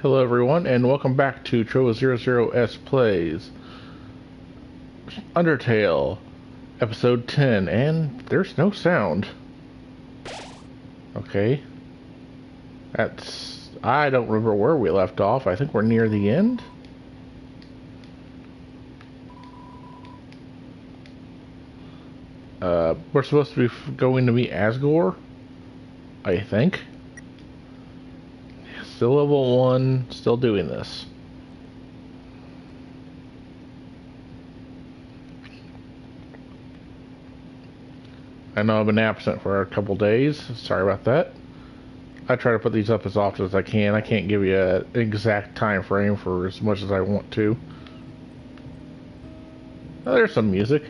Hello everyone, and welcome back to Trova00S Plays Undertale, episode 10, and there's no sound. Okay. I don't remember where we left off. I think we're near the end. We're supposed to be going to meet Asgore, I think. Still level 1, still doing this. I know I've been absent for a couple days. Sorry about that. I try to put these up as often as I can. I can't give you an exact time frame for as much as I want to. Oh, there's some music.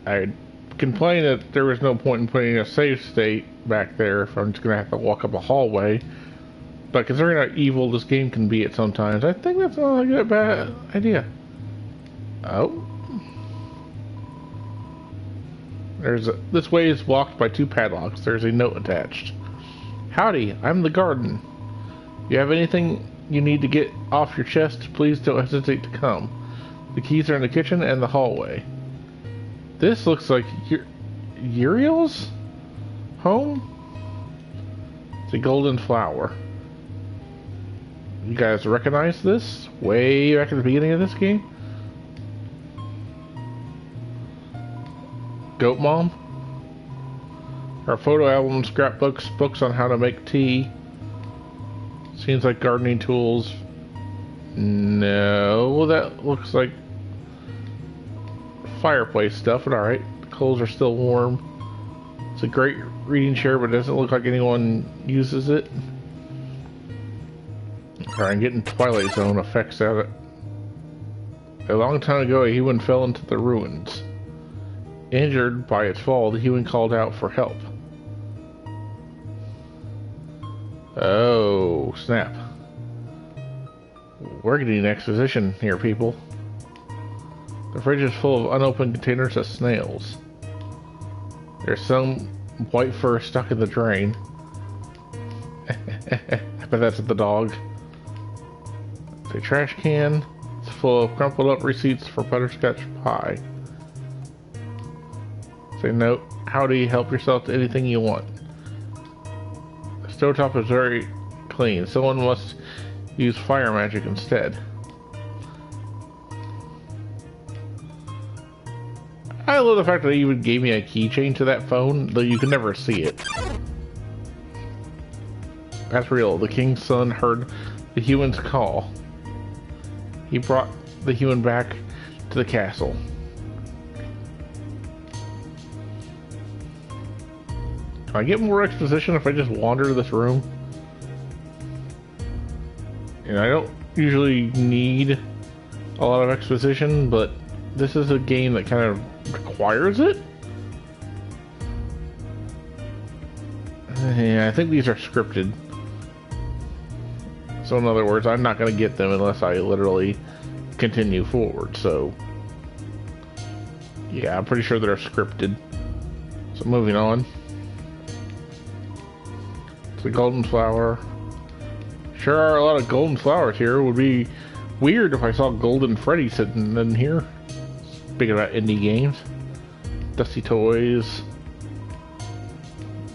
I complained that there was no point in putting a save state back there if I'm just going to have to walk up a hallway. But considering how evil this game can be at sometimes, I think that's not a bad idea. Oh. This way is blocked by 2 padlocks. There's a note attached. Howdy, I'm the garden. If you have anything you need to get off your chest, please don't hesitate to come. The keys are in the kitchen and the hallway. This looks like Uriel's home? It's a golden flower. You guys recognize this? Way back at the beginning of this game? Goat Mom? Our photo album, scrapbooks, books on how to make tea. Seems like gardening tools. No, that looks like fireplace stuff, but alright. The coals are still warm. It's a great reading chair, but it doesn't look like anyone uses it. Alright, I'm getting Twilight Zone effects out of it. A long time ago, a human fell into the ruins. Injured by its fall, the human called out for help. Oh, snap. We're getting exposition here, people. The fridge is full of unopened containers of snails. There's some white fur stuck in the drain. I bet that's the dog. It's a trash can. It's full of crumpled up receipts for butterscotch pie. Say note, howdy, help yourself to anything you want. The stovetop is very clean. Someone must use fire magic instead. I love the fact that they even gave me a keychain to that phone, though you can never see it. That's real. The king's son heard the human's call. He brought the human back to the castle. Can I get more exposition if I just wander this room? And I don't usually need a lot of exposition, but this is a game that kind of requires it. Yeah, I think these are scripted. So in other words, I'm not going to get them unless I literally continue forward. So yeah, I'm pretty sure they're scripted. So moving on. It's a golden flower. Sure are a lot of golden flowers here. It would be weird if I saw Golden Freddy sitting in here. Speaking about indie games. Dusty toys.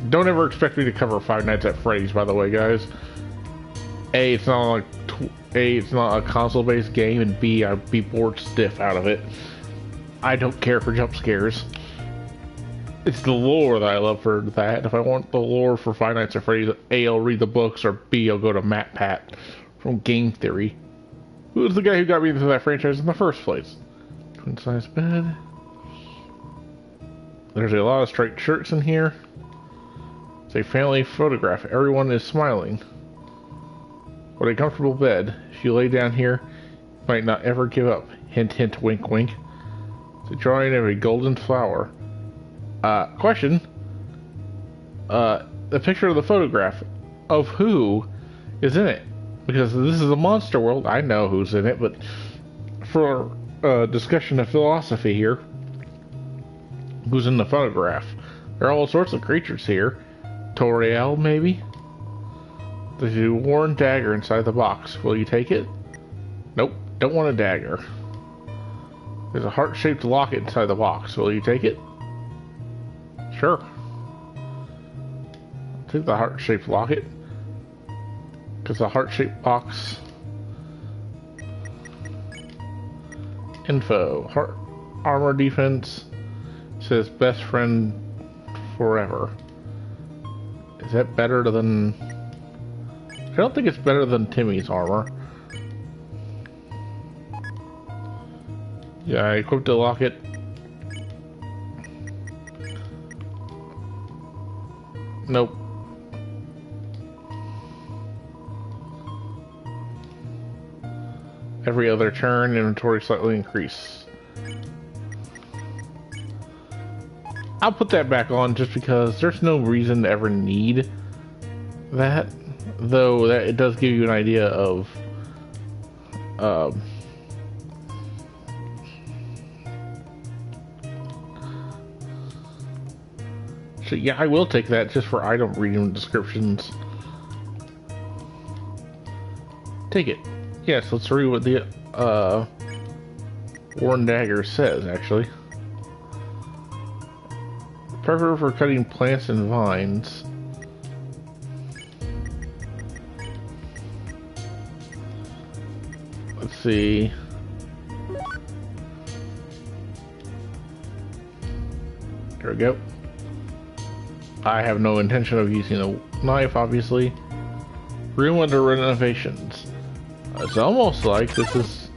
Don't ever expect me to cover Five Nights at Freddy's, by the way, guys. A, it's not a console-based game, and B, I'd be bored stiff out of it. I don't care for jump scares. It's the lore that I love for that. If I want the lore for Five Nights at Freddy's, A, I'll read the books, or B, I'll go to MatPat from Game Theory. Who was the guy who got me into that franchise in the first place? Twin-size bed. There's a lot of striped shirts in here. It's a family photograph. Everyone is smiling. What a comfortable bed. If you lay down here, you might not ever give up. Hint, hint, wink, wink. It's a drawing of a golden flower. Question. The picture of the photograph of who is in it? Because this is a monster world. I know who's in it, but for discussion of philosophy here, who's in the photograph? There are all sorts of creatures here. Toriel, maybe? There's a worn dagger inside the box. Will you take it? Nope, don't want a dagger. There's a heart-shaped locket inside the box. Will you take it? Sure. I'll take the heart-shaped locket. Because the heart-shaped box... Info. Heart armor defense. Says best friend forever. Is that better than... I don't think it's better than Timmy's armor. Yeah, I equipped the locket. Nope. Every other turn, inventory slightly increase. I'll put that back on just because there's no reason to ever need that. Though that it does give you an idea of so yeah, I will take that just for item reading descriptions. Take it. Yes, let's read what the worn dagger says, actually. Preferred for cutting plants and vines. Let's see. There we go. I have no intention of using a knife, obviously. Room under renovations. It's almost like this is...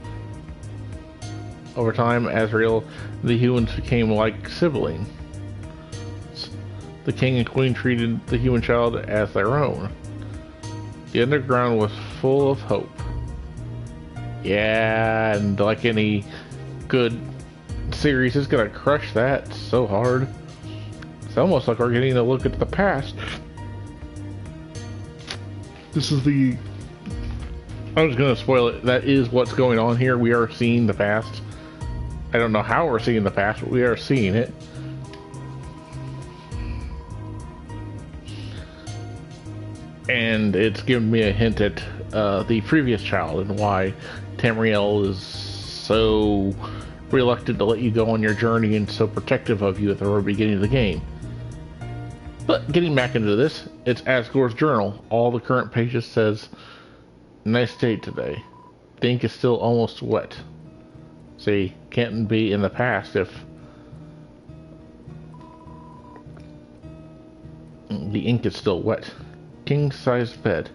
Over time, Azrael, the humans became like siblings. The king and queen treated the human child as their own. The underground was full of hope. Yeah, and like any good series, it's gonna crush that so hard. It's almost like we're getting a look at the past. This is the... I was gonna spoil it. That is what's going on here. We are seeing the past. I don't know how we're seeing the past, but we are seeing it. And it's given me a hint at the previous child and why Tamriel is so reluctant to let you go on your journey and so protective of you at the very beginning of the game. But getting back into this, it's Asgore's journal. All the current pages says, nice day today. The ink is still almost wet. See, can't be in the past if the ink is still wet. King-sized bed.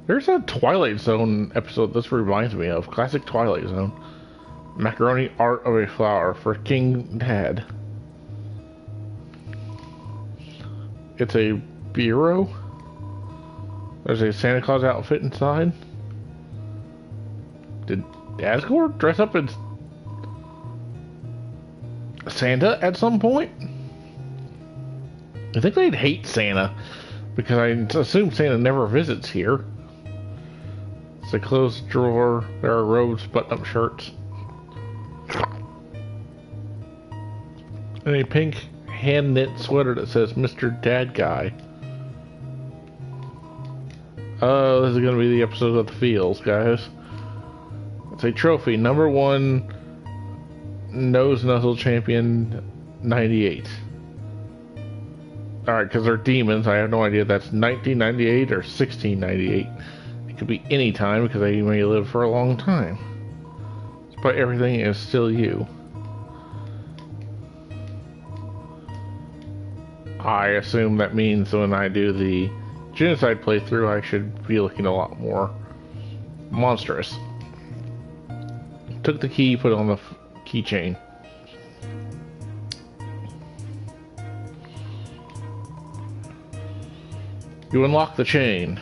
There's a Twilight Zone episode this reminds me of. Classic Twilight Zone. Macaroni art of a flower for King Dad. It's a bureau. There's a Santa Claus outfit inside. Did Asgore dress up as Santa at some point? I think they'd hate Santa, because I assume Santa never visits here. It's a closed drawer. There are robes, button-up shirts. And a pink hand-knit sweater that says Mr. Dad Guy. Oh, this is going to be the episode of the feels, guys. It's a trophy. Number 1 Nose Nuzzle Champion 98. Alright, because they're demons. I have no idea if that's 1998 or 1698. It could be any time because they may live for a long time. But everything is still you. I assume that means when I do the genocide playthrough, I should be looking a lot more monstrous. Took the key, put it on the keychain. You unlock the chain.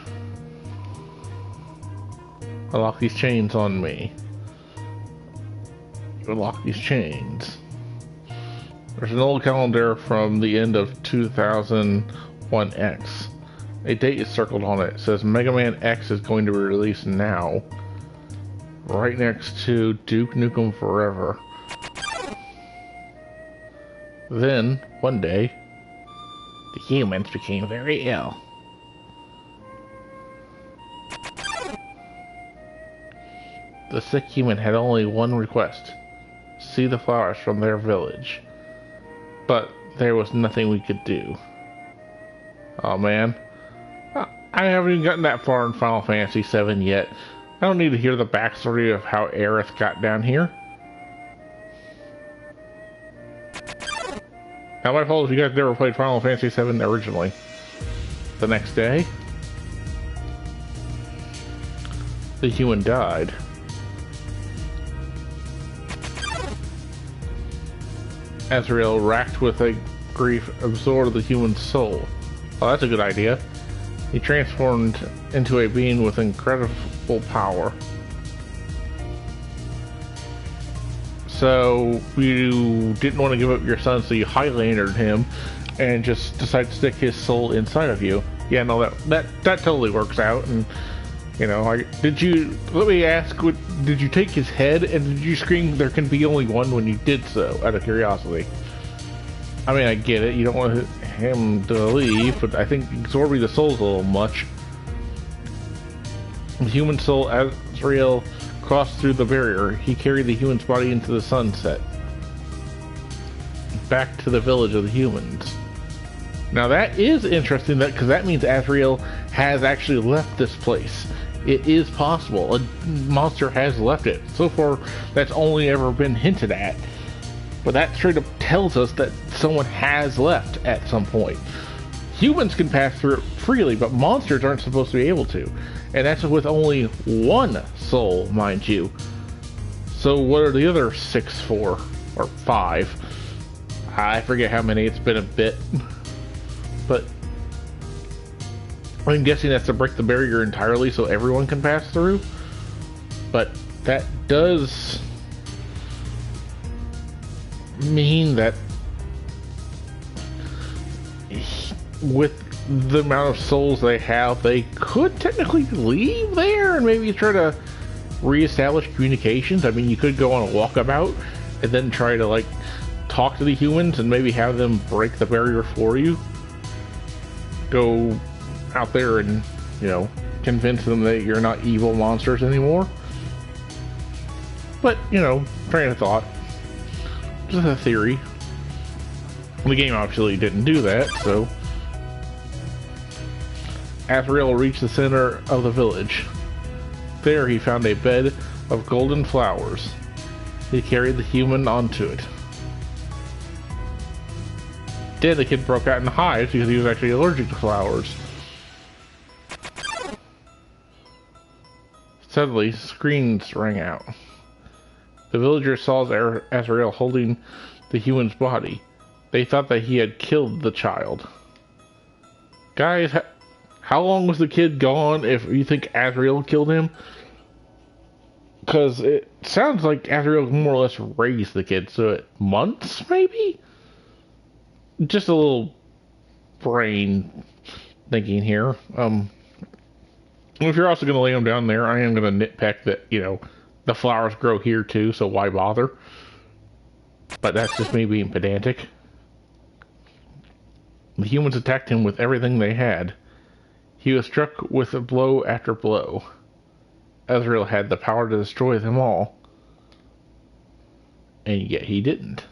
Unlock these chains on me. You unlock these chains. There's an old calendar from the end of 2001X. A date is circled on it. It says Mega Man X is going to be released now. Right next to Duke Nukem Forever. Then, one day, the humans became very ill. The sick human had only one request: see the flowers from their village. But there was nothing we could do. Oh man. I haven't even gotten that far in Final Fantasy VII yet. I don't need to hear the backstory of how Aerith got down here. Now my fault if you guys never played Final Fantasy VII originally. The next day, the human died. Azrael, racked with a grief, absorbed the human's soul. Oh, that's a good idea. He transformed into a being with incredible power. So you didn't want to give up your son, so you Highlandered him and just decided to stick his soul inside of you. Yeah, no, that totally works out. And you know, let me ask, did you take his head and did you scream there can be only one when you did so, out of curiosity? I mean, I get it, you don't want him to leave, but I think absorbing the soul's a little much. The human soul, Azrael, crossed through the barrier. He carried the human's body into the sunset. Back to the village of the humans. Now that is interesting, because that means Azrael has actually left this place. It is possible. A monster has left it. So far, that's only ever been hinted at. But that straight up tells us that someone has left at some point. Humans can pass through it freely, but monsters aren't supposed to be able to. And that's with only one soul, mind you. So what are the other 6 for? Or 5? I forget how many, it's been a bit. But I'm guessing that's to break the barrier entirely so everyone can pass through. But that does mean that with the amount of souls they have, they could technically leave there and maybe try to reestablish communications. I mean, you could go on a walkabout and then try to like talk to the humans and maybe have them break the barrier for you. Go out there and, you know, convince them that you're not evil monsters anymore. But, you know, train of thought. Just a theory. The game obviously didn't do that, so Azrael reached the center of the village. There he found a bed of golden flowers. He carried the human onto it. Then the kid broke out in hives because he was actually allergic to flowers. Suddenly, screams rang out. The villagers saw Azrael holding the human's body. They thought that he had killed the child. Guys, how long was the kid gone if you think Azrael killed him? Because it sounds like Azrael more or less raised the kid, so months maybe? Just a little brain thinking here. If you're also going to lay them down there, I am going to nitpick that, you know, the flowers grow here too, so why bother? But that's just me being pedantic. The humans attacked him with everything they had. He was struck with blow after blow. Azrael had the power to destroy them all. And yet he didn't.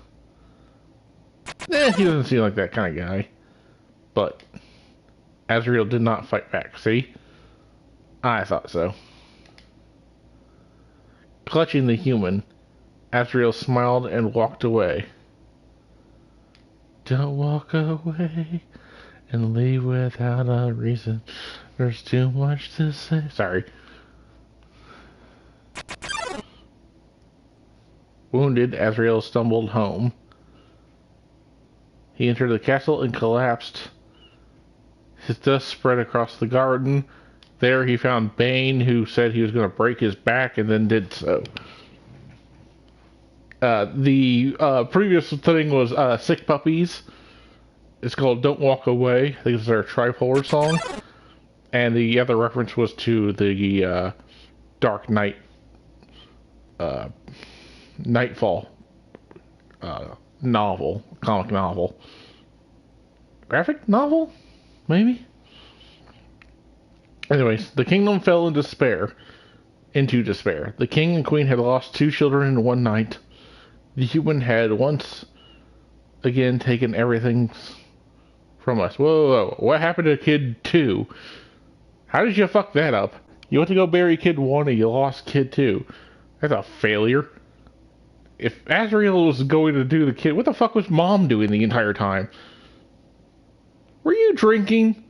He doesn't seem like that kind of guy. But Azrael did not fight back, see? I thought so. Clutching the human, Azrael smiled and walked away. Don't walk away and leave without a reason. There's too much to say. Sorry. Wounded, Azrael stumbled home. He entered the castle and collapsed. His dust spread across the garden. There he found Bane, who said he was going to break his back and then did so. The previous thing was Sick Puppies. It's called Don't Walk Away. I think it's their Tripolar song. And the other reference was to the Dark Knight Nightfall comic novel. graphic novel? Maybe? Anyways, the kingdom fell into despair. The king and queen had lost 2 children in one night. The human had once again taken everything from us. Whoa. What happened to kid 2? How did you fuck that up? You went to go bury kid 1 and you lost kid 2. That's a failure. If Azrael was going to do the kid, what the fuck was mom doing the entire time? Were you drinking?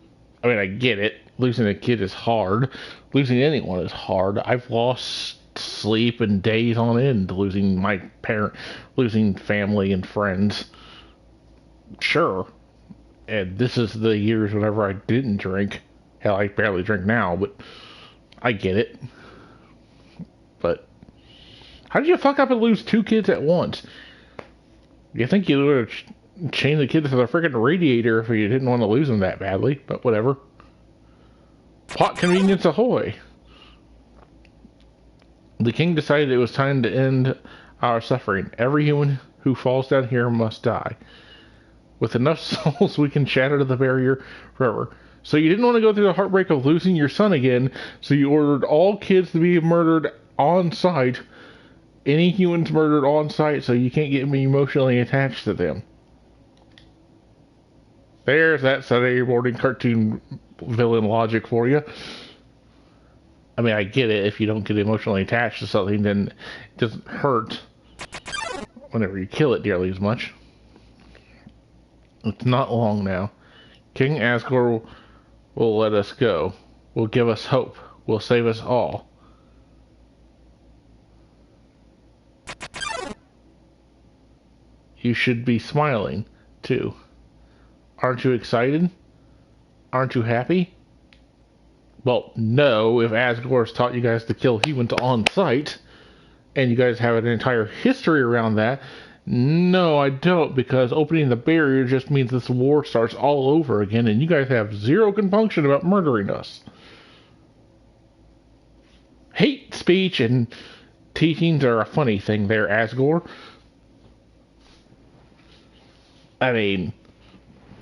I mean, I get it. Losing a kid is hard. Losing anyone is hard. I've lost sleep and days on end losing my parent, losing family and friends. Sure. And this is the years whenever I didn't drink. Hell, I barely drink now, but I get it. But how did you fuck up and lose 2 kids at once? You think you would have chained the kids to the freaking radiator if you didn't want to lose them that badly, but whatever. Plot convenience ahoy! The king decided it was time to end our suffering. Every human who falls down here must die. With enough souls, we can shatter the barrier forever. So you didn't want to go through the heartbreak of losing your son again, so you ordered all kids to be murdered on sight. Any humans murdered on sight, so you can't get emotionally attached to them. There's that Saturday morning cartoon villain logic for you. I mean, I get it. If you don't get emotionally attached to something, then it doesn't hurt whenever you kill it nearly as much. It's not long now. King Asgore will let us go. Will give us hope. Will save us all. You should be smiling, too. Aren't you excited? Aren't you happy? Well, no, if Asgore's taught you guys to kill humans on sight, and you guys have an entire history around that, no, I don't, because opening the barrier just means this war starts all over again, and you guys have zero compunction about murdering us. Hate speech and teachings are a funny thing there, Asgore. I mean,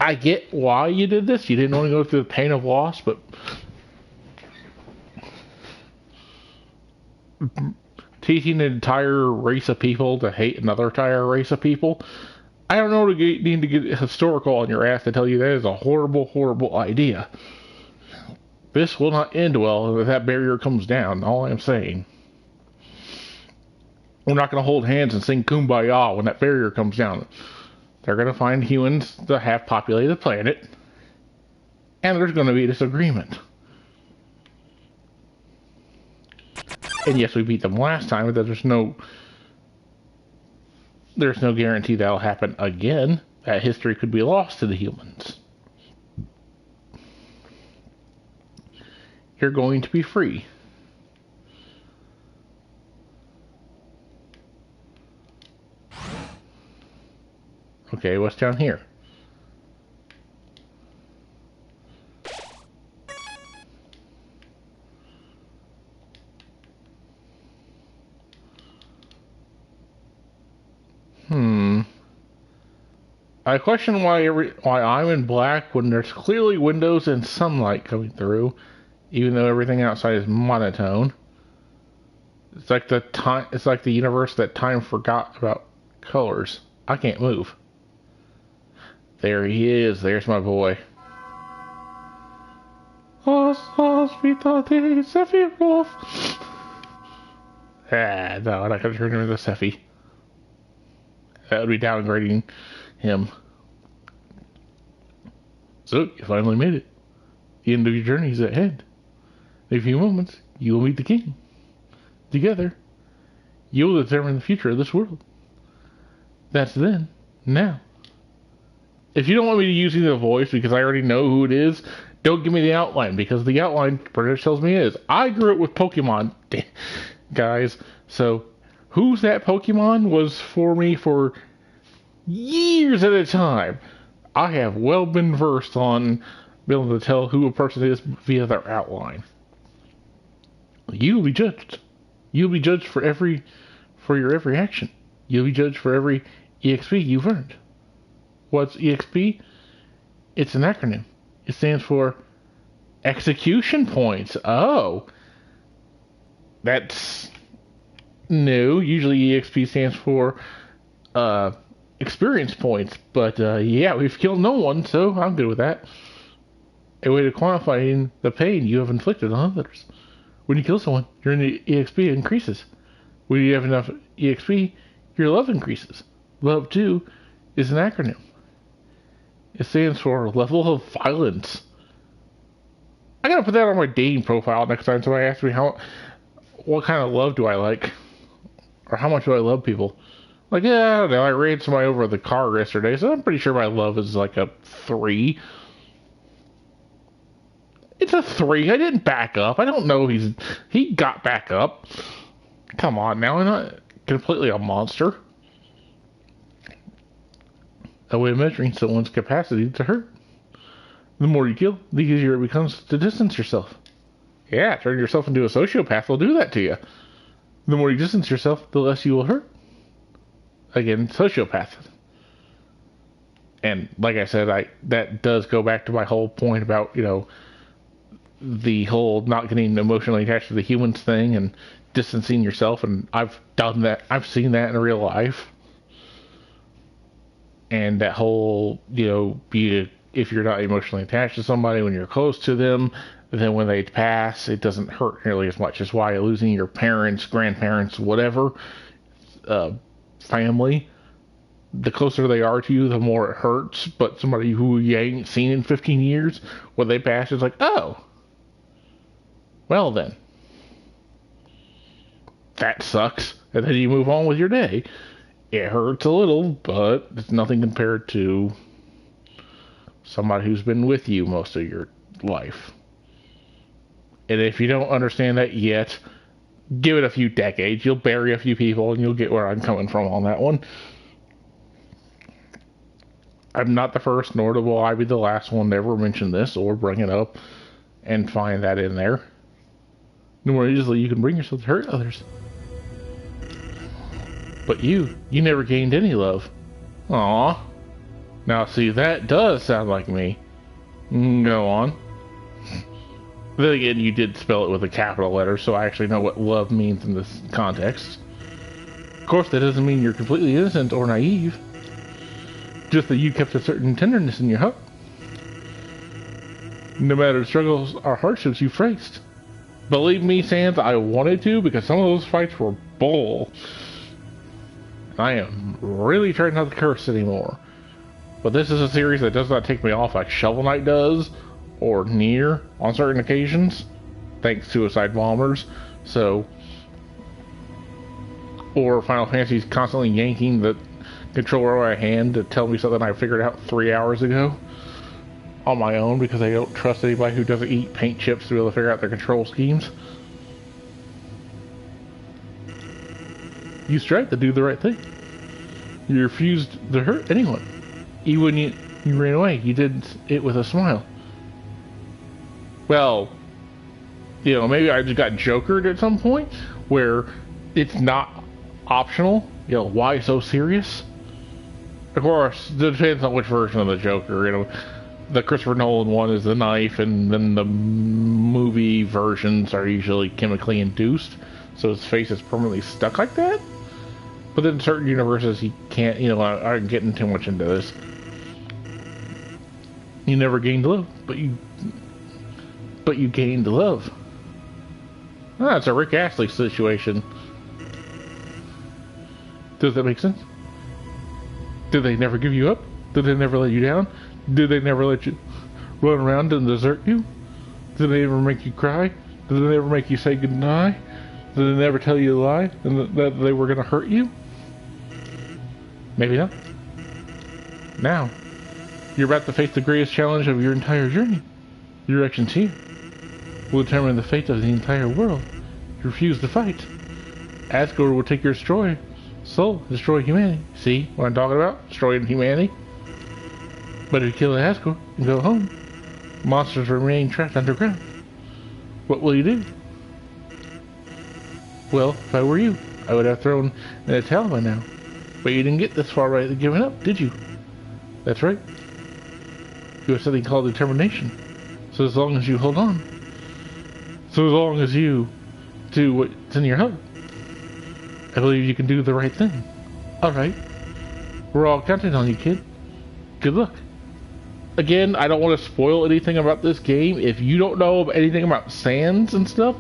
I get why you did this. You didn't want to go through the pain of loss, but teaching an entire race of people to hate another entire race of people, I don't know, need to get historical on your ass to tell you that is a horrible, horrible idea. This will not end well if that barrier comes down, all I'm saying. We're not going to hold hands and sing Kumbaya when that barrier comes down. They're going to find humans that have populated the planet, and there's going to be disagreement. And yes, we beat them last time, but there's no guarantee that'll happen again. That history could be lost to the humans. You're going to be free. Okay, what's down here? I question why I'm in black when there's clearly windows and sunlight coming through, even though everything outside is monotone. It's like the universe that time forgot about colors. I can't move. There he is. There's my boy. Sephiroth. No, I'm not gonna turn him into Sephi. That would be downgrading him. So, you finally made it. The end of your journey is ahead. In a few moments, you will meet the king. Together, you will determine the future of this world. That's then. Now. If you don't want me to use the voice because I already know who it is, don't give me the outline, because the outline pretty much tells me it is. I grew up with Pokemon, guys, so who's that Pokemon was for me for years at a time. I have well been versed on being able to tell who a person is via their outline. You will be judged. You'll be judged for your every action. You'll be judged for every EXP you've earned. What's EXP? It's an acronym. It stands for execution points. Oh, that's new. Usually EXP stands for experience points, but yeah, we've killed no one, so I'm good with that. A way to quantify the pain you have inflicted on others. When you kill someone, your EXP increases. When you have enough EXP, your love increases. Love, too, is an acronym. It stands for level of violence. I gotta put that on my dating profile next time somebody asks me what kind of love do I like? Or how much do I love people? Like, yeah, I don't know, I ran somebody over with a car yesterday, so I'm pretty sure my love is like a 3. It's a 3. I didn't back up. I don't know he got back up. Come on now, I'm not completely a monster. A way of measuring someone's capacity to hurt. The more you kill, the easier it becomes to distance yourself. Yeah, turning yourself into a sociopath will do that to you. The more you distance yourself, the less you will hurt. Again, sociopath. And like I said, that does go back to my whole point about, the whole not getting emotionally attached to the humans thing and distancing yourself. And I've done that. I've seen that in real life. And that whole, if you're not emotionally attached to somebody when you're close to them, then when they pass, it doesn't hurt nearly as much. It's why losing your parents, grandparents, whatever, family, the closer they are to you, the more it hurts. But somebody who you ain't seen in 15 years, when they pass, it's like, oh, well then. That sucks. And then you move on with your day. It hurts a little, but it's nothing compared to somebody who's been with you most of your life. And if you don't understand that yet, give it a few decades. You'll bury a few people and you'll get where I'm coming from on that one. I'm not the first, nor will I be the last one to ever mention this or bring it up and find that in there. The more easily you can bring yourself to hurt others. But you never gained any love. Aww. Now see, that does sound like me. Go on. Then again, you did spell it with a capital letter, so I actually know what love means in this context. Of course, that doesn't mean you're completely innocent or naive. Just that you kept a certain tenderness in your heart. No matter the struggles or hardships you faced. Believe me, Sans, I wanted to, because some of those fights were bull. I am really trying not to curse anymore. But this is a series that does not take me off like Shovel Knight does, or Nier on certain occasions, thanks to Suicide Bombers. So, or Final Fantasy's constantly yanking the controller out of my hand to tell me something I figured out 3 hours ago on my own because I don't trust anybody who doesn't eat paint chips to be able to figure out their control schemes. You strive to do the right thing. You refused to hurt anyone. Even when you ran away, you did it with a smile. Well, maybe I just got jokered at some point where it's not optional. Why so serious? Of course, it depends on which version of the Joker. The Christopher Nolan one is the knife, and then the movie versions are usually chemically induced, so his face is permanently stuck like that. But in certain universes, he can't. I'm getting too much into this. You never gained love, but you gained love. It's a Rick Astley situation. Does that make sense? Did they never give you up? Did they never let you down? Did they never let you run around and desert you? Did they ever make you cry? Did they ever make you say goodbye? Did they never tell you a lie and that they were going to hurt you? Maybe not. Now, you're about to face the greatest challenge of your entire journey. Your actions here will determine the fate of the entire world. You refuse to fight. Asgore will take your soul, destroy humanity. See what I'm talking about? Destroying humanity. But if you kill Asgore and go home, monsters remain trapped underground. What will you do? Well, if I were you, I would have thrown in a towel by now. But you didn't get this far right to giving up, did you? That's right. You have something called determination. So as long as you hold on. So as long as you do what's in your heart. I believe you can do the right thing. Alright. We're all counting on you, kid. Good luck. Again, I don't want to spoil anything about this game. If you don't know anything about sands and stuff,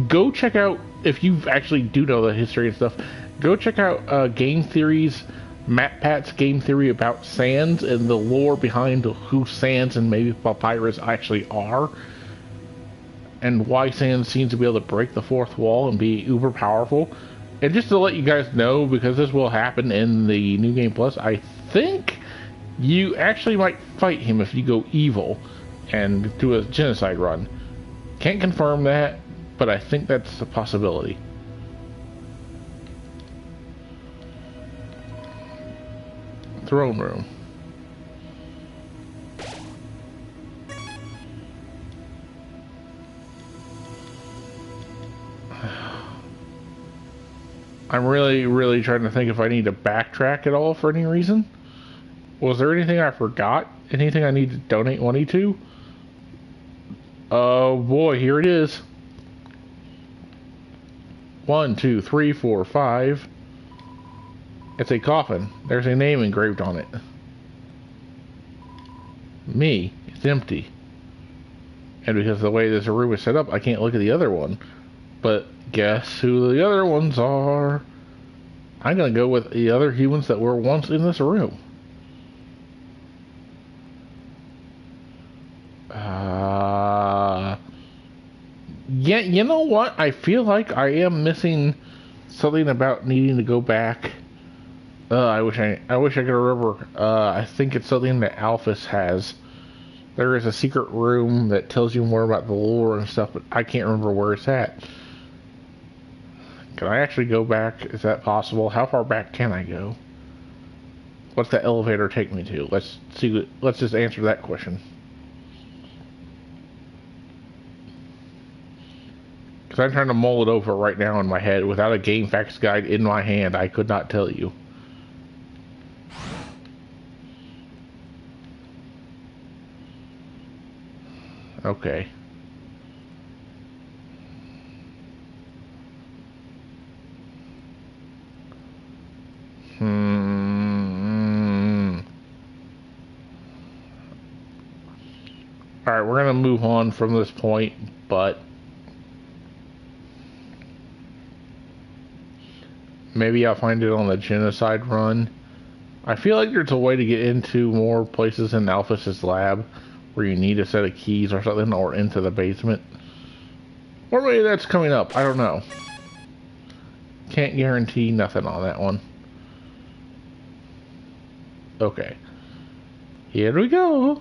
go check out, if you actually do know the history and stuff, go check out Game Theory's, Matt Pat's game theory about sands and the lore behind who sands and maybe papyrus actually are. And why sands seems to be able to break the fourth wall and be uber powerful. And just to let you guys know, because this will happen in the New Game Plus, I think you actually might fight him if you go evil and do a genocide run. Can't confirm that, but I think that's a possibility. Throne room. I'm really trying to think if I need to backtrack at all for any reason. Was there anything I forgot? Anything I need to donate money to? Oh boy, here it is. 1, 2, 3, 4, 5. It's a coffin. There's a name engraved on it. Me. It's empty. And because of the way this room is set up, I can't look at the other one. But guess who the other ones are? I'm gonna go with the other humans that were once in this room. Yeah, you know what? I feel like I am missing something about needing to go back. I wish I could remember. I think it's something that Alphys has. There is a secret room that tells you more about the lore and stuff, but I can't remember where it's at. Can I actually go back? Is that possible? How far back can I go? What's the elevator take me to? Let's see. Let's just answer that question. Because I'm trying to mull it over right now in my head. Without a game facts guide in my hand, I could not tell you. Okay. Alright, we're gonna move on from this point, but maybe I'll find it on the genocide run. I feel like there's a way to get into more places in Alphys' lab where you need a set of keys or something, or into the basement. Or maybe that's coming up, I don't know. Can't guarantee nothing on that one. Okay. Here we go.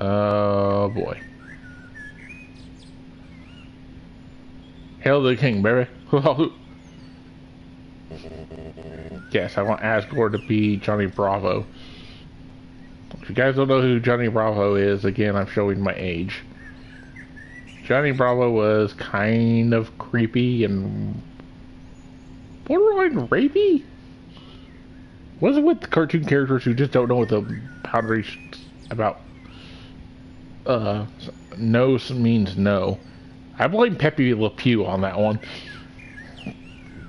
Oh boy. Hail the king, baby. Yes, I want Asgore to be Johnny Bravo. If you guys don't know who Johnny Bravo is, again, I'm showing my age. Johnny Bravo was kind of creepy and borderline rapey? What's it with the cartoon characters who just don't know what the boundaries about? No means no. I blame Pepe Le Pew on that one.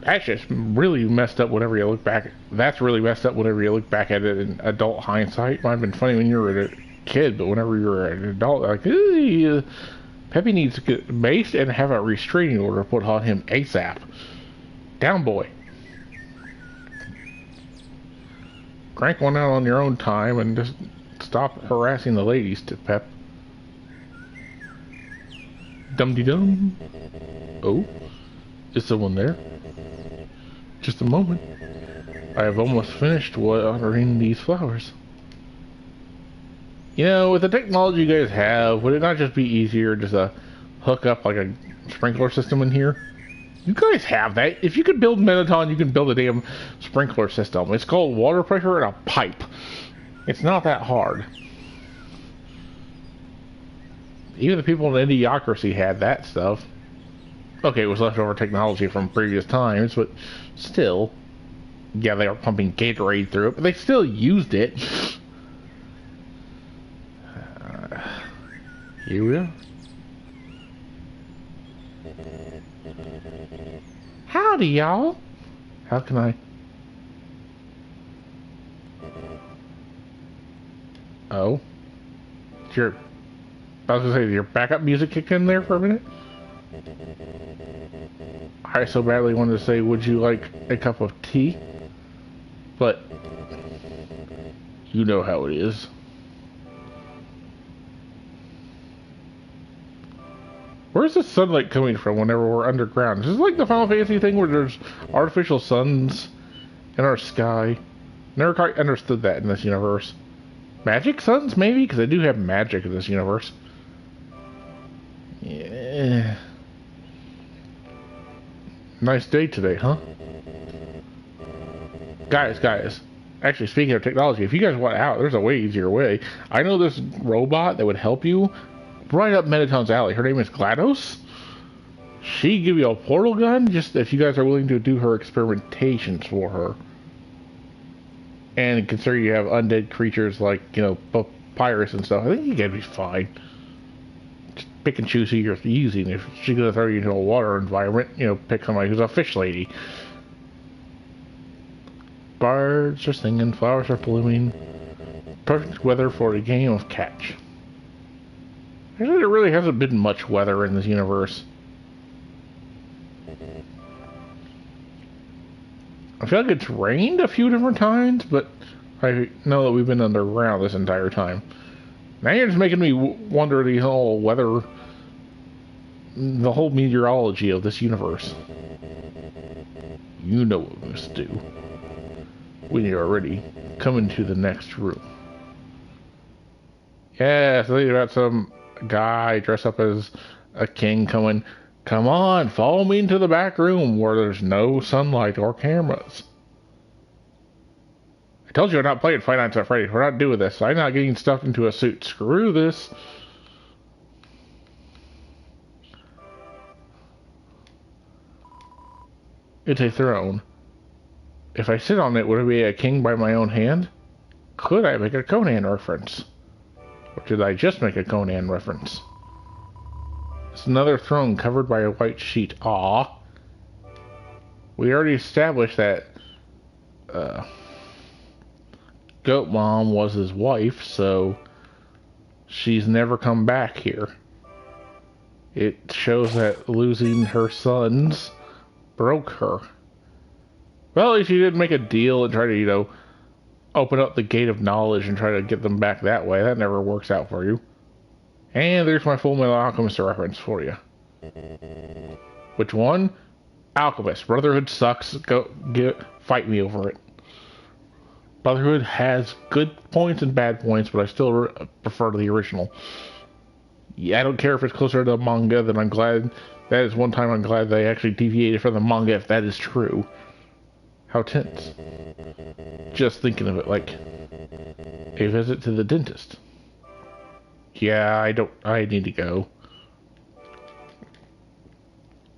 That's just really messed up whenever you look back. That's really messed up whenever you look back at it in adult hindsight. Might have been funny when you were a kid, but whenever you were an adult, like, Pepe needs to get maced and have a restraining order put on him ASAP. Down, boy. Crank one out on your own time and just stop harassing the ladies, to Pep. Dum-de-dum. Oh, is someone there? Just a moment. I have almost finished watering these flowers. You know, with the technology you guys have, would it not just be easier just to hook up like a sprinkler system in here? You guys have that. If you could build Mettaton, you can build a damn sprinkler system. It's called water pressure and a pipe. It's not that hard. Even the people in Idiocracy had that stuff. Okay, it was leftover technology from previous times, but still. Yeah, they were pumping Gatorade through it, but they still used it. Here we are. Howdy, y'all. How can I? Oh. Your, I was gonna say, your backup music kicked in there for a minute? I so badly wanted to say, would you like a cup of tea? But, you know how it is. Where's the sunlight coming from whenever we're underground? Is this like the Final Fantasy thing where there's artificial suns in our sky? Never quite understood that in this universe. Magic suns, maybe? Because they do have magic in this universe. Yeah. Nice day today, huh? Guys. Actually, speaking of technology, if you guys want out, there's a way easier way. I know this robot that would help you right up Mettaton's alley. Her name is GLaDOS. She give you a portal gun, just if you guys are willing to do her experimentations for her. And consider you have undead creatures like, you know, papyrus and stuff. I think you guys be fine. Just pick and choose who you're using. If she's gonna throw you into a water environment, you know, pick somebody who's a fish lady. Birds are singing, flowers are blooming. Perfect weather for a game of catch. Actually, there really hasn't been much weather in this universe. I feel like it's rained a few different times, but I know that we've been underground this entire time. Now you're just making me wonder the whole weather, the whole meteorology of this universe. You know what we must do. We are ready. Come into the next room. Yeah, something about some guy dressed up as a king coming. Come on, follow me into the back room where there's no sunlight or cameras. I told you I'm not playing Five Nights at Freddy's. We're not doing this. I'm not getting stuffed into a suit. Screw this. It's a throne. If I sit on it, would it be a king by my own hand? Could I make a Conan reference? Or did I just make a Conan reference? It's another throne covered by a white sheet. Aww. We already established that Goat Mom was his wife, so she's never come back here. It shows that losing her sons broke her. Well, at least you didn't make a deal and try to, you know, open up the gate of knowledge and try to get them back that way. That never works out for you. And there's my Full Metal Alchemist reference for you. Which one? Alchemist. Brotherhood sucks. Fight me over it. Brotherhood has good points and bad points, but I still prefer the original. Yeah, I don't care if it's closer to the manga, then I'm glad. That is one time I'm glad they actually deviated from the manga, if that is true. How tense. Just thinking of it like a visit to the dentist. Yeah, I need to go.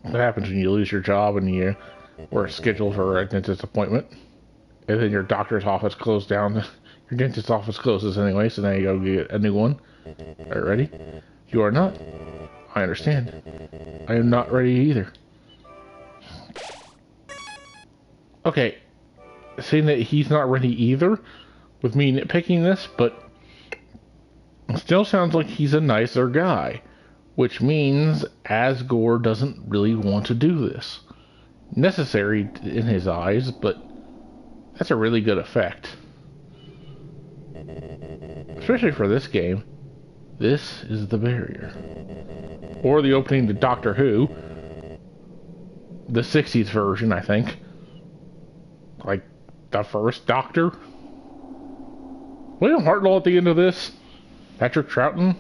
What happens when you lose your job and you were scheduled for a dentist appointment? And then your doctor's office closed down. Your dentist's office closes anyway, so now you go get a new one. Are you ready? You are not. I understand. I am not ready either. Okay, saying that he's not ready either, with me nitpicking this, but it still sounds like he's a nicer guy, which means Asgore doesn't really want to do this. Necessary in his eyes, but that's a really good effect. Especially for this game. This is the barrier. Or the opening to Doctor Who. The 60s version, I think. Like, the first Doctor? William Hartnell at the end of this? Patrick Troughton?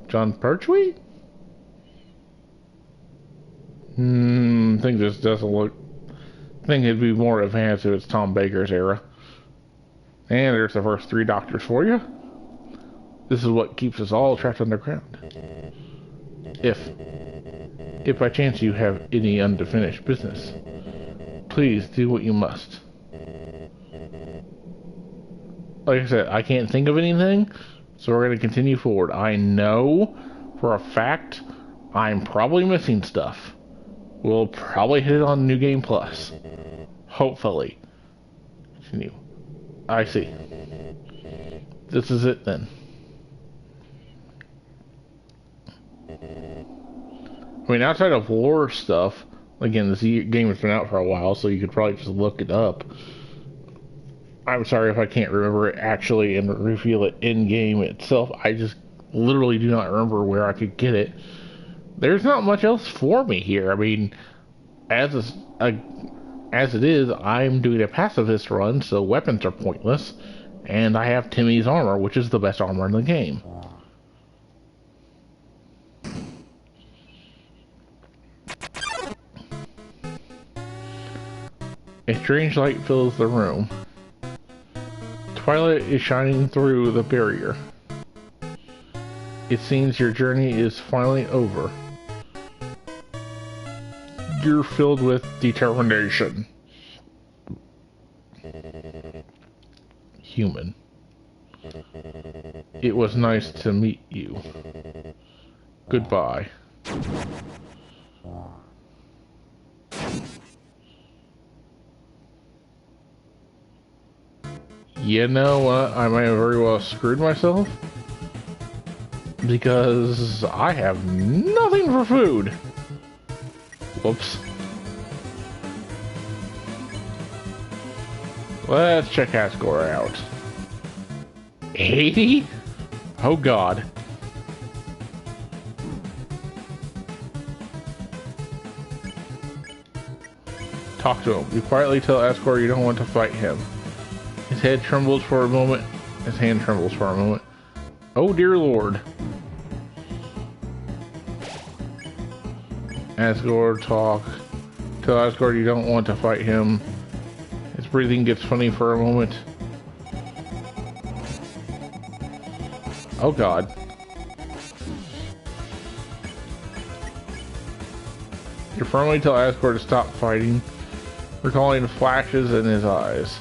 John Pertwee? I think this doesn't look... I think it'd be more advanced if it's Tom Baker's era. And there's the first 3 Doctors for you. This is what keeps us all trapped underground. If by chance you have any unfinished business, please do what you must. Like I said, I can't think of anything, So we're going to continue forward. I know for a fact I'm probably missing stuff. We'll probably hit it on New Game Plus. Hopefully. Continue. I see. This is it then. I mean, outside of lore stuff, again, this game has been out for a while, so you could probably just look it up. I'm sorry if I can't remember it actually and reveal it in game itself. I just literally do not remember where I could get it. There's not much else for me here. I mean, as it is, I'm doing a pacifist run, so weapons are pointless, and I have Timmy's armor, which is the best armor in the game. A strange light fills the room. Twilight is shining through the barrier. It seems your journey is finally over. You're filled with determination. Human. It was nice to meet you. Goodbye. You know what? I might have very well screwed myself. Because I have nothing for food. Whoops. Let's check Asgore out. 80? Oh god. Talk to him. You quietly tell Asgore you don't want to fight him. His head trembles for a moment. His hand trembles for a moment. Oh dear lord. Asgore, talk. Tell Asgore you don't want to fight him. His breathing gets funny for a moment. Oh god. You firmly tell Asgore to stop fighting, recalling the flashes in his eyes.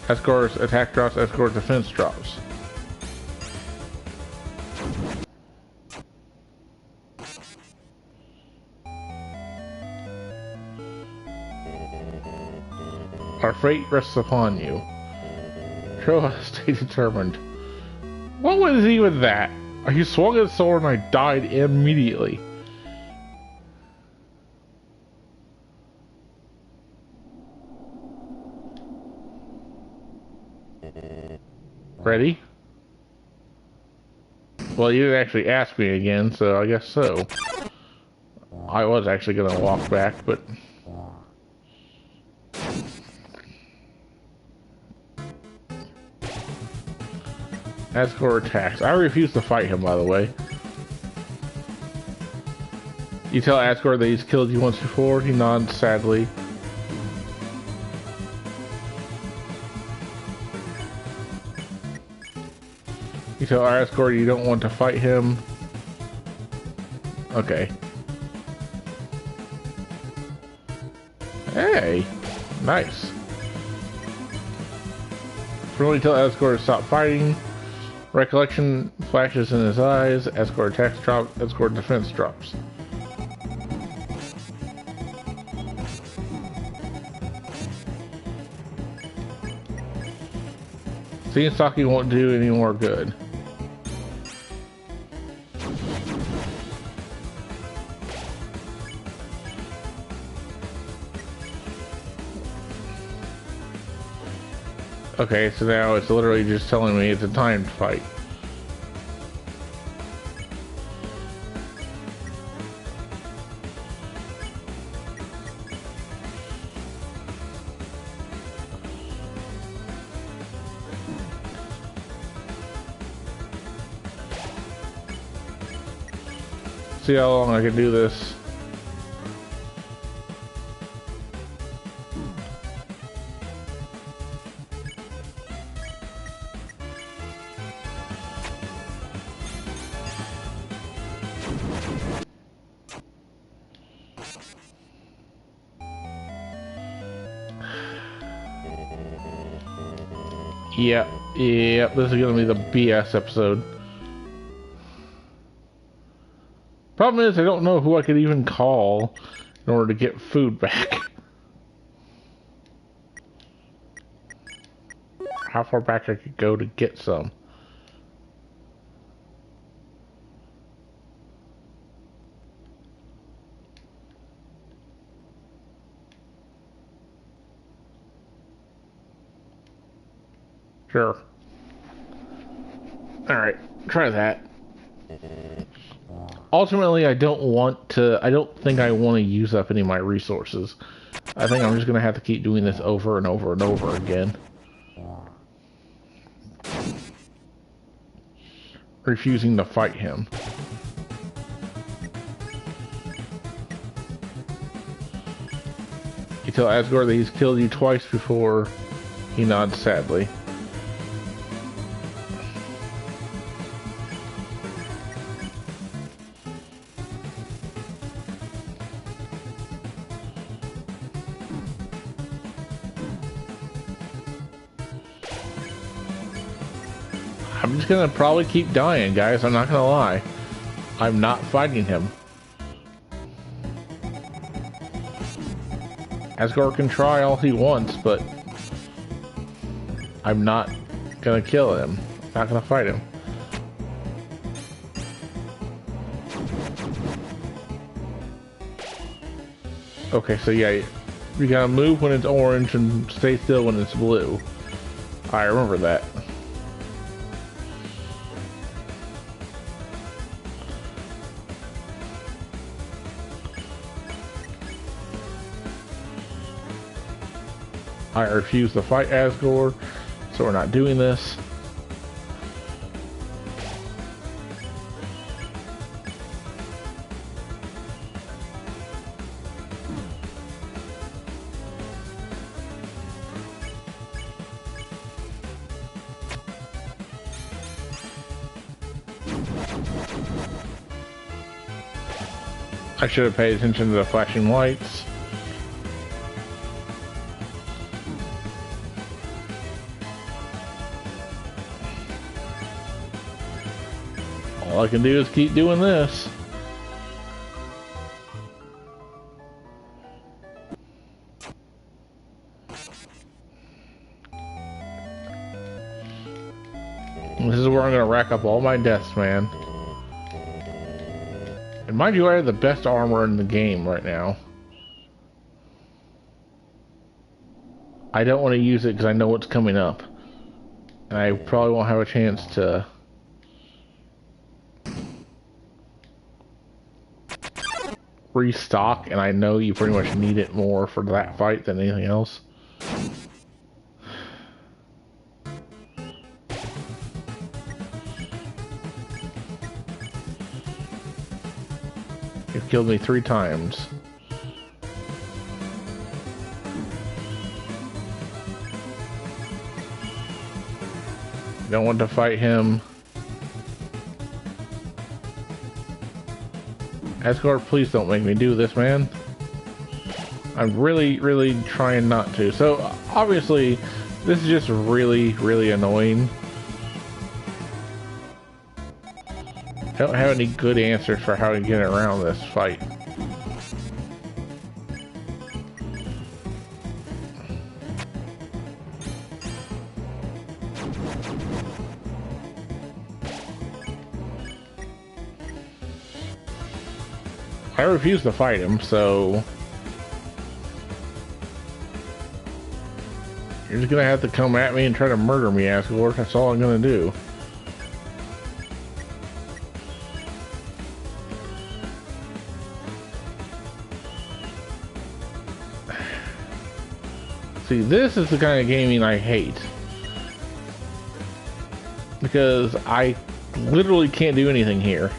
Asgore's attack drops, Asgore's defense drops. Our fate rests upon you. Troa, stay determined. What was even that? He swung his sword and I died immediately. Ready? Well, you didn't actually ask me again, so I guess so. I was actually gonna walk back, but... Asgore attacks. I refuse to fight him, by the way. You tell Asgore that he's killed you once before. He nods sadly. You tell Asgore you don't want to fight him. Okay. Hey! Nice. Really tell Asgore to stop fighting. Recollection flashes in his eyes. Asgore attacks drop. Asgore defense drops. Seeing Saki won't do any more good. Okay, so now it's literally just telling me it's a timed fight. See how long I can do this. Yeah. Yep, this is gonna be the BS episode. Problem is, I don't know who I could even call in order to get food back. How far back I could go to get some. Sure. Alright, try that. Ultimately, I don't think I want to use up any of my resources. I think I'm just going to have to keep doing this over and over and over again. Refusing to fight him. You tell Asgore that he's killed you twice before. He nods sadly. I'm just gonna probably keep dying, guys. I'm not gonna lie. I'm not fighting him. Asgore can try all he wants, but I'm not gonna kill him. I'm not gonna fight him. Okay, so yeah, you gotta move when it's orange and stay still when it's blue. I remember that. I refuse to fight Asgore, so we're not doing this. I should have paid attention to the flashing lights. All I can do is keep doing this. This is where I'm gonna rack up all my deaths, man. And mind you, I have the best armor in the game right now. I don't want to use it because I know what's coming up. And I probably won't have a chance to... restock, and I know you pretty much need it more for that fight than anything else. You've killed me 3 times. Don't want to fight him. Asgore, please don't make me do this, man. I'm really, really trying not to. So, obviously, this is just really, really annoying. I don't have any good answers for how to get around this fight. I refuse to fight him, so... you're just gonna have to come at me and try to murder me, Asgore. That's all I'm gonna do. See, this is the kind of gaming I hate. Because I literally can't do anything here.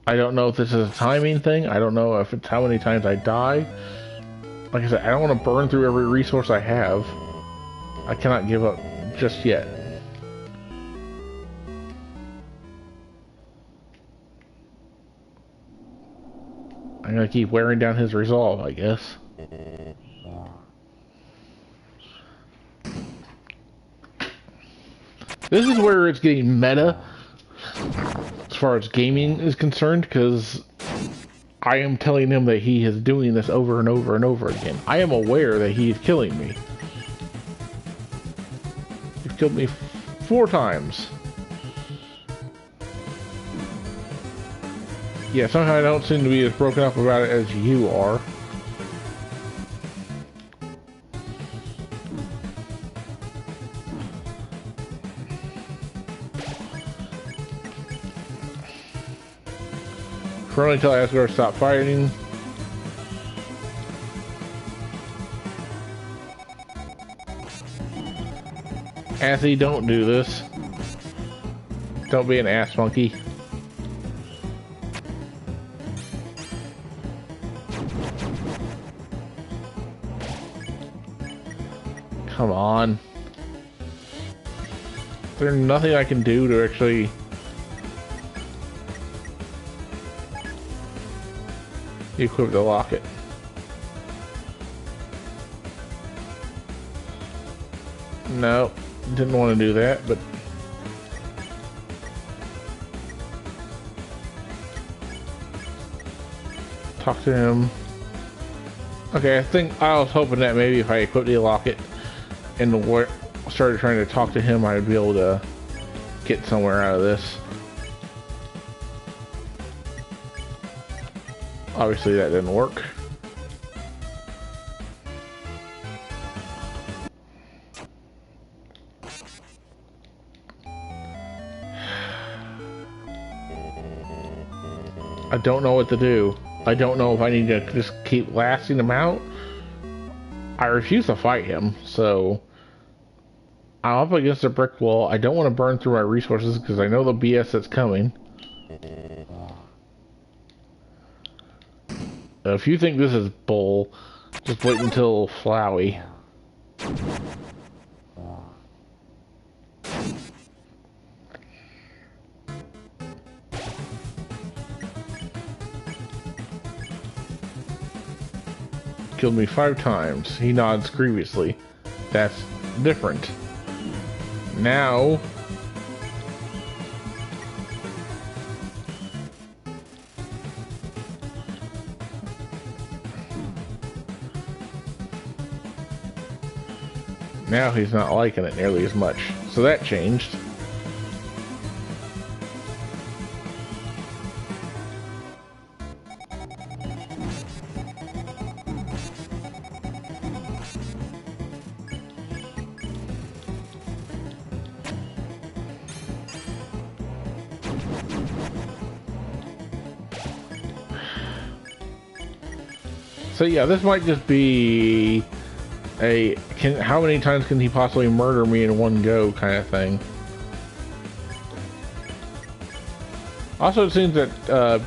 I don't know if this is a timing thing. I don't know if it's how many times I die. Like I said, I don't want to burn through every resource I have. I cannot give up just yet. I'm gonna keep wearing down his resolve, I guess. This is where it's getting meta as far as gaming is concerned, because I am telling him that he is doing this over and over and over again. I am aware that he is killing me. You've killed me 4 times. Yeah, somehow I don't seem to be as broken up about it as you are. For only until I ask her to stop fighting. Assy, don't do this. Don't be an ass monkey. Come on. There's nothing I can do to actually... equip the locket. No, didn't want to do that, but... talk to him. Okay, I think I was hoping that maybe if I equipped the locket and started trying to talk to him, I'd be able to get somewhere out of this. Obviously that didn't work. I don't know what to do. I don't know if I need to just keep lasting him out. I refuse to fight him, so I'm up against a brick wall. I don't want to burn through my resources because I know the BS that's coming. If you think this is bull, just wait until Flowey. Killed me 5 times. He nods grievously. That's different. Now... now he's not liking it nearly as much. So that changed. So yeah, this might just be a how many times can he possibly murder me in one go kind of thing. Also, it seems that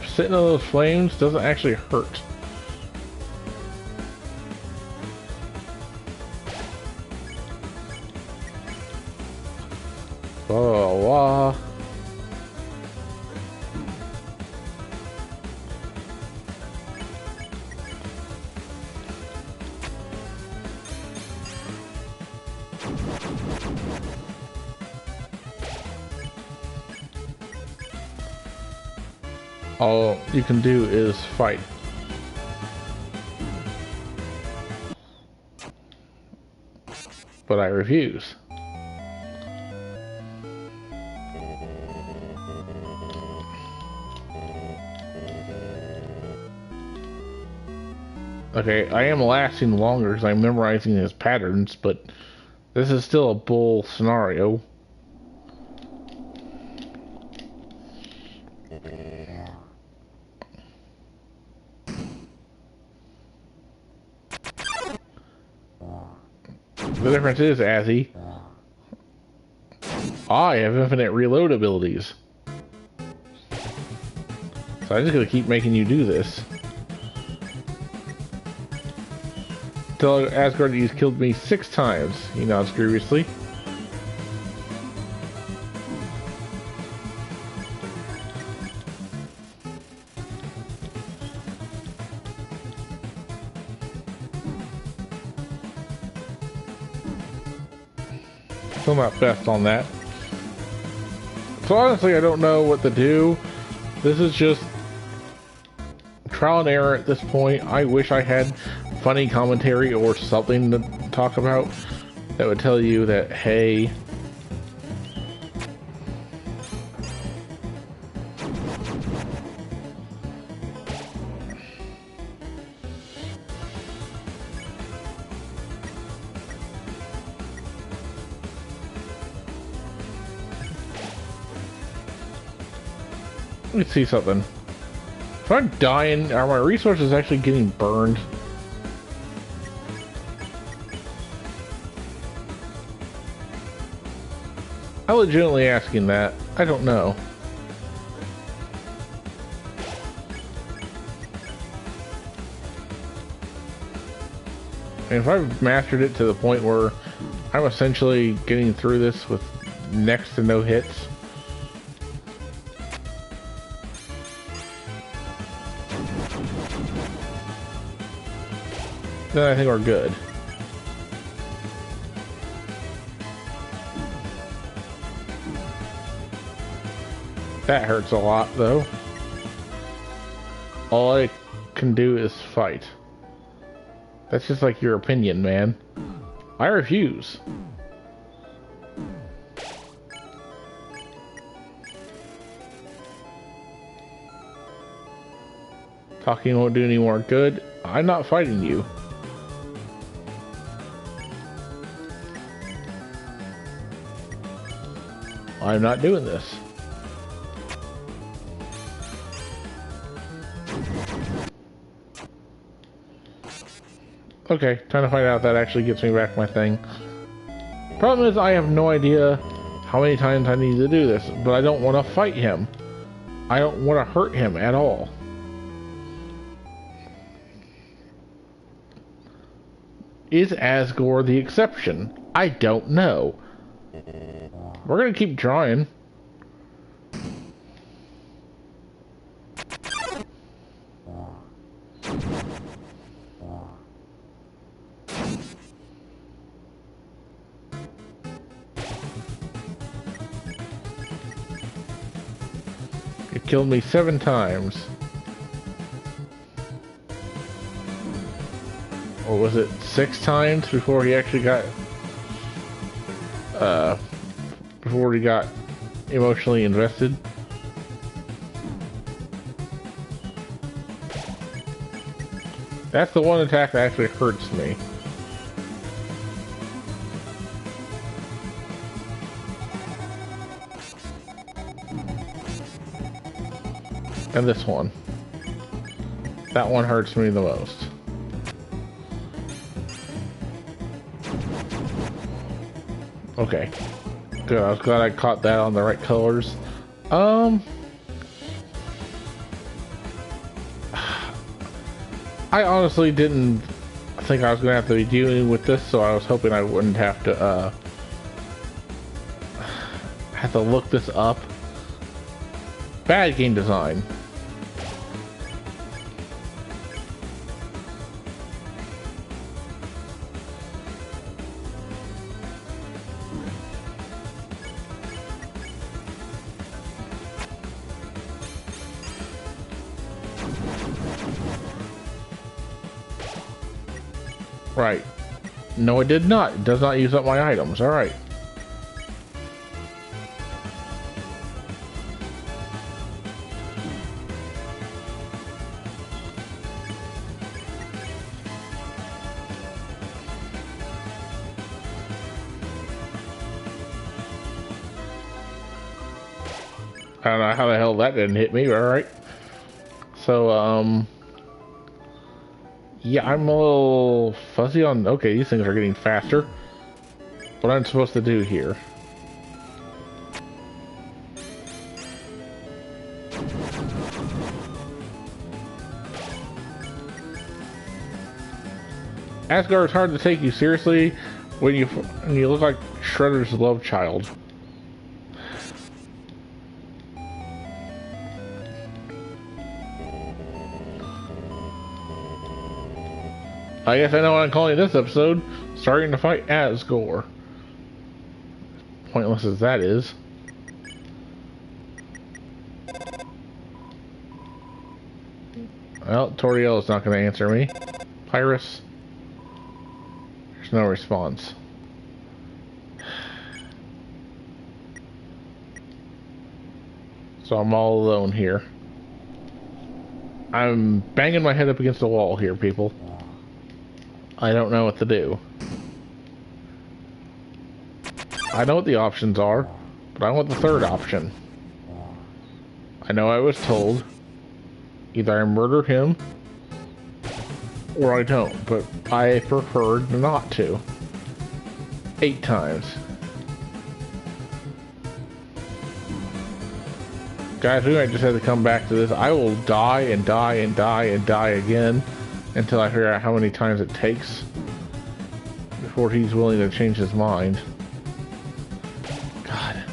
sitting on those flames doesn't actually hurt. Oh, wow. All you can do is fight. But I refuse. Okay, I am lasting longer because I'm memorizing his patterns, but this is still a bull scenario. The difference is, Azzy, I have infinite reload abilities. So I'm just gonna keep making you do this. tell Asgard that he's killed me 6 times. He nods grievously. Still not best on that. So honestly, I don't know what to do. This is just trial and error at this point. I wish I had funny commentary or something to talk about that would tell you that, hey, let me see something. If I'm dying, are my resources actually getting burned? I'm legitimately asking that. I don't know. And if I've mastered it to the point where I'm essentially getting through this with next to no hits, then I think we're good. That hurts a lot, though. All I can do is fight. That's just like your opinion, man. I refuse. Talking won't do any more good. I'm not fighting you. I'm not doing this. Okay, time to find out if that actually gets me back my thing. Problem is, I have no idea how many times I need to do this, but I don't want to fight him. I don't want to hurt him at all. Is Asgore the exception? I don't know. We're gonna keep trying. You killed me 7 times. Or was it 6 times before he actually got before he got emotionally invested? That's the one attack that actually hurts me. And this one. That one hurts me the most. Okay. Good, I was glad I caught that on the right colors. I honestly didn't think I was gonna have to be dealing with this, so I was hoping I wouldn't have to look this up. Bad game design. Right. No, it did not. It does not use up my items. Alright. I don't know how the hell that didn't hit me, but alright. So, yeah, I'm a little fuzzy on... Okay, these things are getting faster. What I'm supposed to do here. Asgard's hard to take you seriously when you look like Shredder's love child. I guess I know what I'm calling this episode. Starting to fight Asgore. Pointless as that is. Well, Toriel's not going to answer me. Pyrus. There's no response. So I'm all alone here. I'm banging my head up against the wall here, people. I don't know what to do. I know what the options are, but I want the third option. I know I was told either I murder him or I don't, but I preferred not to. 8 times. Guys, we might just have to come back to this. I will die and die and die and die again until I figure out how many times it takes before he's willing to change his mind. God.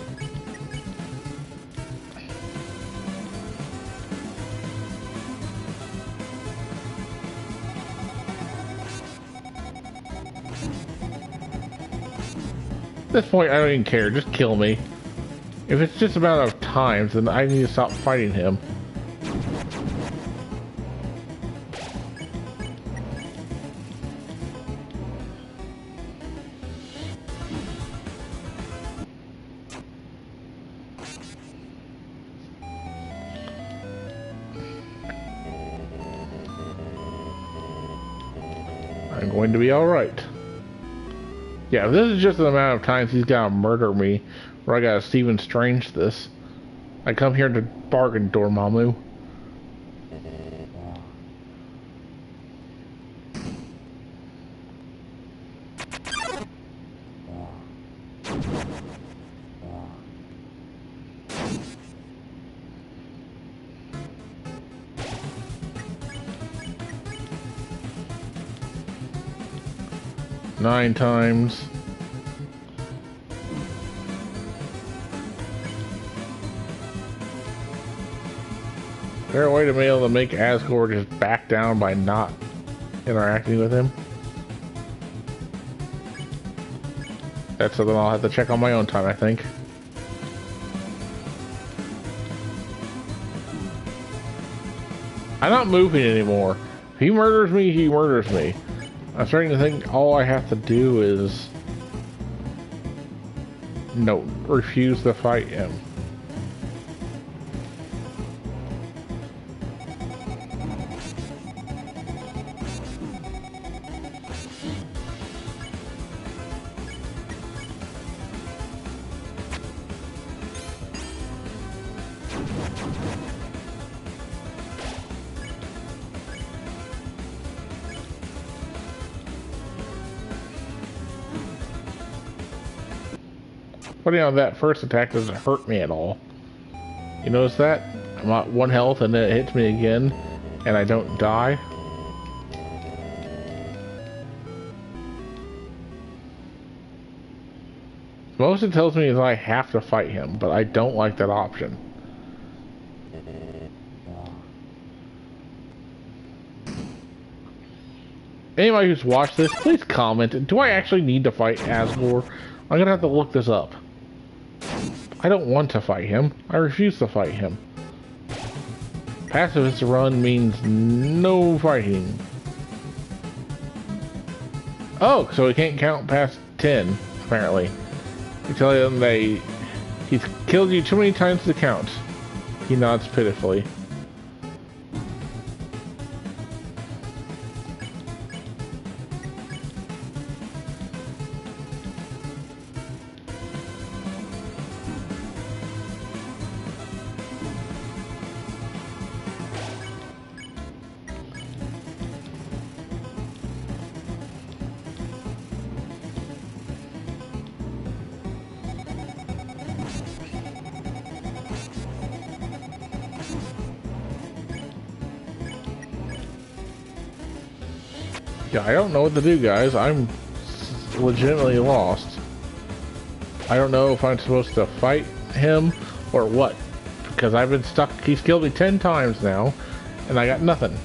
At this point, I don't even care. Just kill me. If it's just a matter of times, then I need to stop fighting him. I'm going to be alright. Yeah, if this is just the amount of times he's gotta murder me, or I gotta Stephen Strange this. I come here to bargain, Dormammu. Nine times. Is there a way to be able to make Asgore just back down by not interacting with him? That's something I'll have to check on my own time, I think. I'm not moving anymore. If he murders me, he murders me. I'm starting to think all I have to do is... no, refuse to fight him. Putting on that first attack doesn't hurt me at all. You notice that? I'm at 1 health and then it hits me again and I don't die. Most it tells me is I have to fight him, but I don't like that option. Anybody who's watched this, please comment. Do I actually need to fight Asgore? I'm gonna have to look this up. I don't want to fight him. I refuse to fight him. Pacifist Run means no fighting. Oh, so he can't count past 10, apparently. You tell him he's killed you too many times to count. He nods pitifully. Yeah, I don't know what to do, guys. I'm legitimately lost. I don't know if I'm supposed to fight him or what. Because I've been stuck. He's killed me 10 times now. And I got nothing.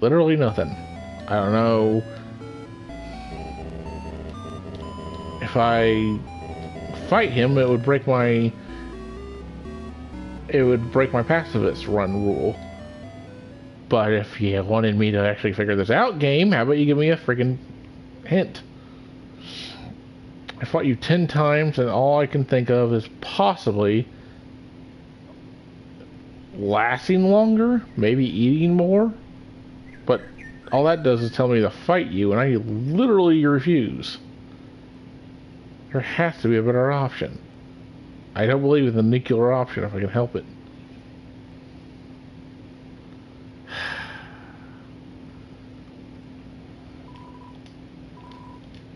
Literally nothing. I don't know if I fight him, it would break my Pacifist Run rule. But if you wanted me to actually figure this out, game, how about you give me a freaking hint? I fought you 10 times, and all I can think of is possibly lasting longer, maybe eating more. But all that does is tell me to fight you, and I literally refuse. There has to be a better option. I don't believe in the nuclear option if I can help it.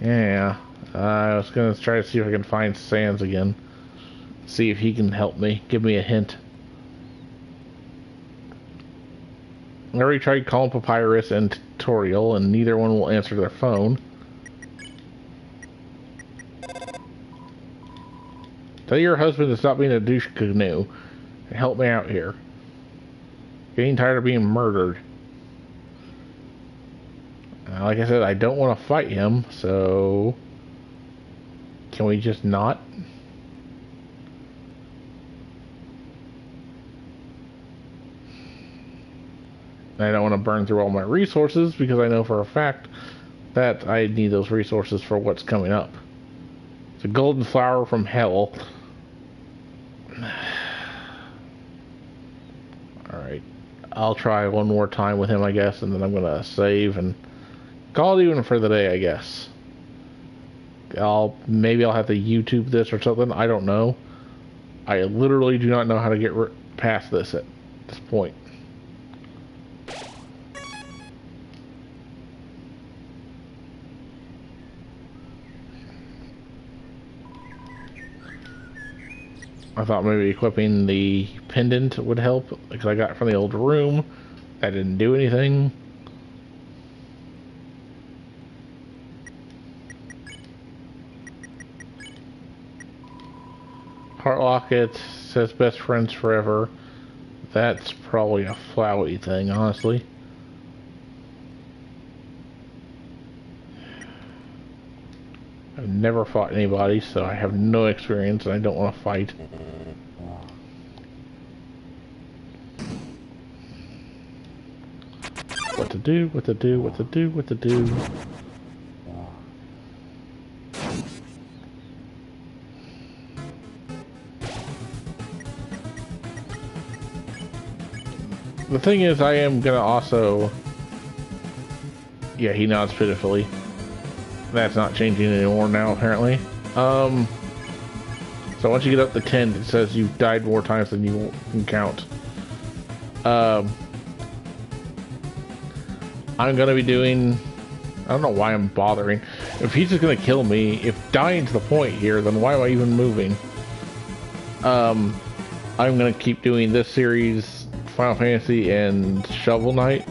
Yeah, I was gonna try to see if I can find Sans again. See if he can help me. Give me a hint. I already tried calling Papyrus and Tutorial, and neither one will answer their phone. Tell your husband to stop being a douche canoe and help me out here. Getting tired of being murdered. Like I said, I don't want to fight him, so can we just not? I don't want to burn through all my resources because I know for a fact that I need those resources for what's coming up. It's a golden flower from hell. Alright, I'll try one more time with him, I guess, and then I'm gonna save and call it even for the day, I guess. Maybe I'll have to YouTube this or something, I don't know. I literally do not know how to get past this at this point. I thought maybe equipping the pendant would help, because I got it from the old room. That didn't do anything. Heart locket says best friends forever. That's probably a flowy thing, honestly. I've never fought anybody, so I have no experience, and I don't want to fight. What to do, what to do, what to do, what to do. The thing is, I am gonna also... Yeah, he nods pitifully. That's not changing anymore now, apparently. So once you get up to 10, it says you've died more times than you can count. I'm gonna be doing... I don't know why I'm bothering. If he's just gonna kill me, if dying's the point here, then why am I even moving? I'm gonna keep doing this series, Final Fantasy and Shovel Knight,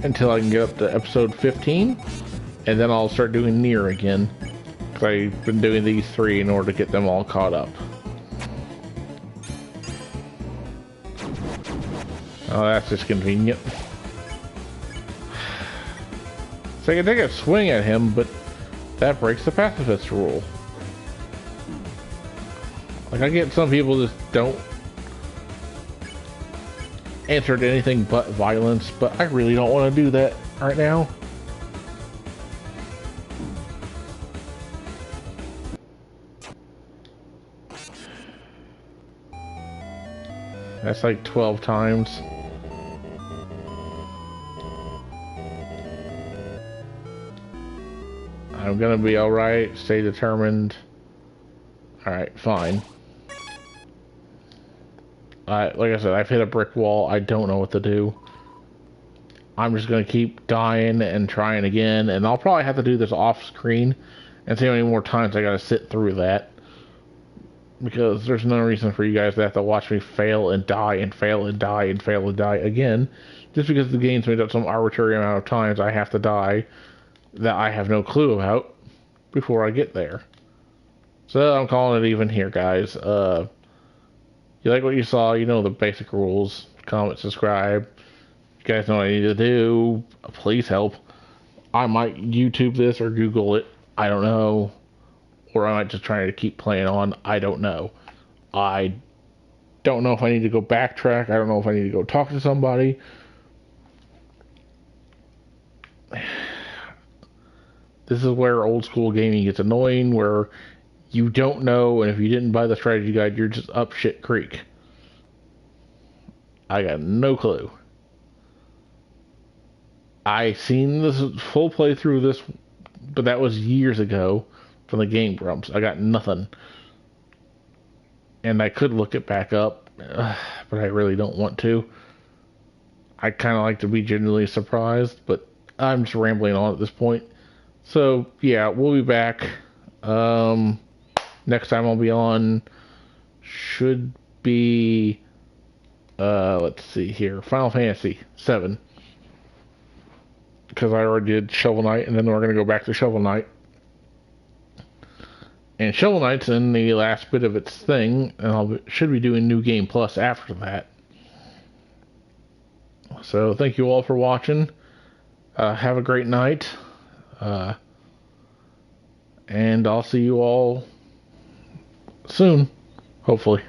until I can get up to episode 15. And then I'll start doing Nier again. Because I've been doing these 3 in order to get them all caught up. Oh, that's just convenient. So I can take a swing at him, but that breaks the pacifist rule. Like, I get some people just don't answer to anything but violence, but I really don't want to do that right now. That's like 12 times. I'm gonna be alright. Stay determined. Alright, fine. Like I said, I've hit a brick wall. I don't know what to do. I'm just gonna keep dying and trying again. And I'll probably have to do this off screen and see how many more times I gotta sit through that. because there's no reason for you guys to have to watch me fail and die and fail and die and fail and die again, just because the game's made up some arbitrary amount of times I have to die that I have no clue about before I get there. So I'm calling it even here, guys. You like what you saw, you know the basic rules. Comment, subscribe. You guys know what I need to do. Please help. I might YouTube this or Google it. I don't know. Or I might just try to keep playing on. I don't know. I don't know if I need to go backtrack. I don't know if I need to go talk to somebody. This is where old school gaming gets annoying, where you don't know, and if you didn't buy the strategy guide, you're just up shit creek. I got no clue. I seen this full playthrough of this, but that was years ago from the Game Grumps. I got nothing. And I could look it back up, but I really don't want to. I kind of like to be genuinely surprised, but I'm just rambling on at this point. So, yeah, we'll be back. Next time I'll be on should be, let's see here, Final Fantasy 7. Because I already did Shovel Knight, and then we're going to go back to Shovel Knight. And Shovel Knight's in the last bit of its thing, and should be doing New Game Plus after that. So thank you all for watching. Have a great night. And I'll see you all soon, hopefully.